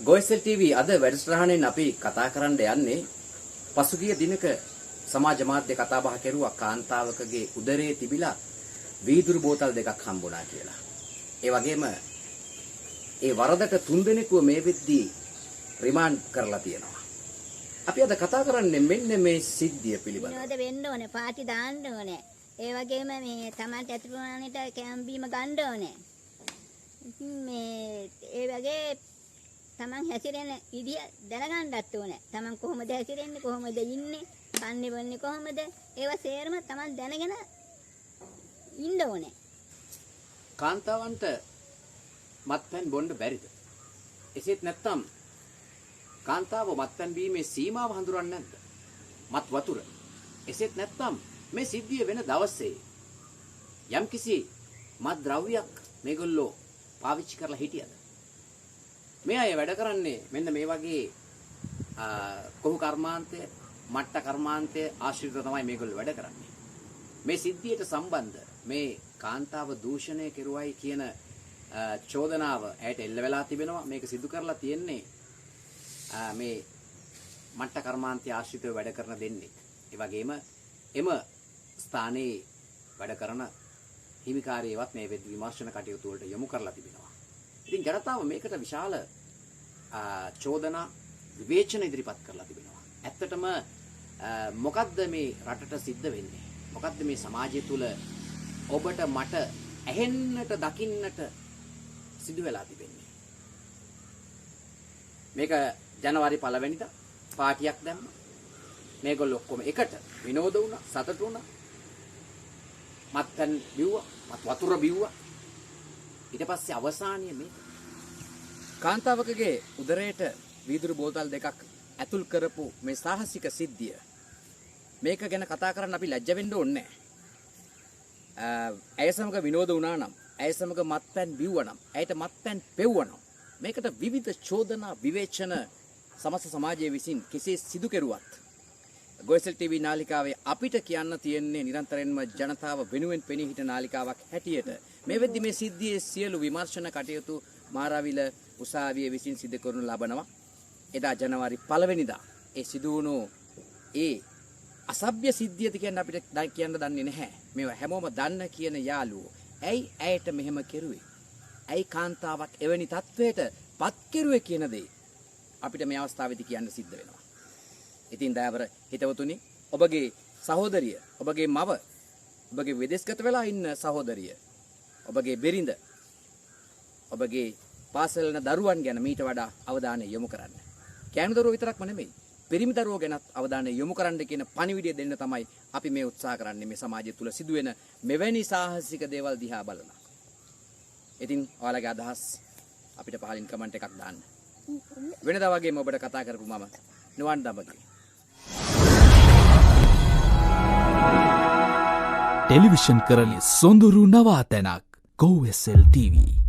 ගෝයසෙල් TV අද වැඩසටහනෙන් අපි කතා කරන්න යන්නේ පසුගිය දිනක සමාජ මාධ්‍ය කතා බහ කෙරුවා කාන්තාවකගේ උදරයේ තිබිලා වීදුරු බෝතල් දෙකක් හම්බුණා කියලා. ඒ වගේම ඒ වරදට 3 දෙනෙකුව මේ වෙද්දී රිමාන්ඩ් කරලා තියෙනවා. අපි අද කතා කරන්නේ මෙන්න මේ සිද්ධිය පිළිබඳව. විනෝද වෙන්න ඕනේ, පාටි දාන්න ඕනේ. ඒ වගේම මේ Tamanට ඇතුළානට කැම්බීම ගන්න ඕනේ. මේ ඒ වගේ Taman හැසිරෙන විදිය දැනගන්නත් ඕනේ. Taman කොහොමද හැසිරෙන්නේ, කොහොමද ඉන්නේ, කන්නේ බොන්නේ කොහොමද? ඒවා සේරම Taman දැනගෙන ඉන්න ඕනේ. කාන්තාවන්ට මත්පැන් බොන්න බැරිද? එසේත් නැත්නම් කාන්තාව මත්පැන් බීමේ සීමාව හඳුරන්නේ නැද්ද? මත් වතුර. එසේත් නැත්නම් මේ සිද්ධිය වෙන දවසේ යම්කිසි මත් ද්‍රව්‍යයක් මේගොල්ලෝ පාවිච්චි කරලා හිටියද? මේ අය වැඩ කරන්නේ මෙන්න මේ වගේ කොහු කර්මාන්තය, මට්ට කර්මාන්තය ආශ්‍රිතව තමයි මේගොල්ලෝ වැඩ කරන්නේ. මේ සිද්ධියට සම්බන්ධ මේ කාන්තාව දූෂණය කෙරුවයි කියන චෝදනාව ඇයට එල්ල වෙලා තිබෙනවා. මේක සිදු කරලා තියෙන්නේ මේ මට්ට කර්මාන්තය ආශ්‍රිතව වැඩ කරන දෙන්නේ. ඒ වගේම එම ස්ථානයේ වැඩ කරන හිමිකාරියවත් මේ වෙද්දී විමර්ශන කටයුතු වලට යොමු කරලා තිබෙනවා. ඉතින් ජනතාව මේකට විශාල චෝදනා විවේචන ඉදිරිපත් කරලා තිබෙනවා. ඇත්තටම මොකද්ද මේ රටට සිද්ධ වෙන්නේ? මොකද්ද මේ සමාජය තුල ඔබට මට ඇහෙන්නට දකින්නට සිදු වෙලා තිබෙන්නේ? මේක ජනවාරි 1 වෙනිදා පාටියක් දැම්මා. මේගොල්ලෝ ඔක්කොම එකට විනෝද වුණා, සතුටු වුණා. මත්පැන් බිව්වා, මත් වතුර බිව්වා. ඊට පස්සේ අවසානයේ මේ කාන්තාවකගේ උදරයට වීදුරු බෝතල් දෙකක් ඇතුල් කරපු මේ සාහසික සිද්ධිය. මේක ගැන කතා කරන්න අපි ලැජ්ජ වෙන්න ඕනේ නැහැ. ඇය සමග විනෝද වුණා නම්, ඇය සමග මත්පැන් බිව්වා නම්, ඇයට මත්පැන් පෙව්වා නම්, මේකට විවිධ චෝදනා විවේචන සමස්ත සමාජයේ විසින් කෙසේ සිදු කෙරුවත් ගෝයසෙල් ටීවී නාලිකාවේ අපිට කියන්න තියෙන්නේ නිරන්තරයෙන්ම ජනතාව වෙනුවෙන් පෙනී සිටින නාලිකාවක් හැටියට මේ වෙද්දි මේ සිද්ධියේ සියලු විමර්ශන කටයුතු මාරවිල උසාවියේ විසින් සිදු කරනු ලබනවා. එදා ජනවාරි 1 වෙනිදා ඒ සිදු වුණු ඒ අසභ්‍ය සිද්ධියද කියන්නේ අපිට කියන්න දන්නේ නැහැ. මේවා හැමෝම දන්න කියන යාළුවෝ. ඇයි ඇයට මෙහෙම කෙරුවේ? ඇයි කාන්තාවක් එවැනි තත්වයට පත් කෙරුවේ කියන දේ අපිට මේ අවස්ථාවේදී කියන්න සිද්ධ වෙනවා. ඉතින් දයාවර හිතවතුනි, ඔබගේ සහෝදරිය, ඔබගේ මව, ඔබගේ විදේශගත වෙලා ඉන්න සහෝදරිය, ඔබගේ බිරිඳ, ඔබගේ පාසල් යන දරුවන් ගැන මීට වඩා අවධානය යොමු කරන්න. කෑනු දරුවෝ විතරක්ම නෙමෙයි, පිරිමි දරුවෝ ගැනත් අවධානය යොමු කරන්න කියන පණිවිඩය දෙන්න තමයි අපි මේ උත්සාහ කරන්නේ මේ සමාජය තුල සිදුවෙන මෙවැනි සාහසික දේවල් දිහා බලලා. ඉතින් ඔයාලගේ අදහස් අපිට පහලින් කමෙන්ට් එකක් දාන්න. වෙනදා වගේම ඔබට කතා කරපු මම නුවන් දඹගේ. ටෙලිවිෂන් කරලි සොඳුරු නවාතැනක් GoSL TV.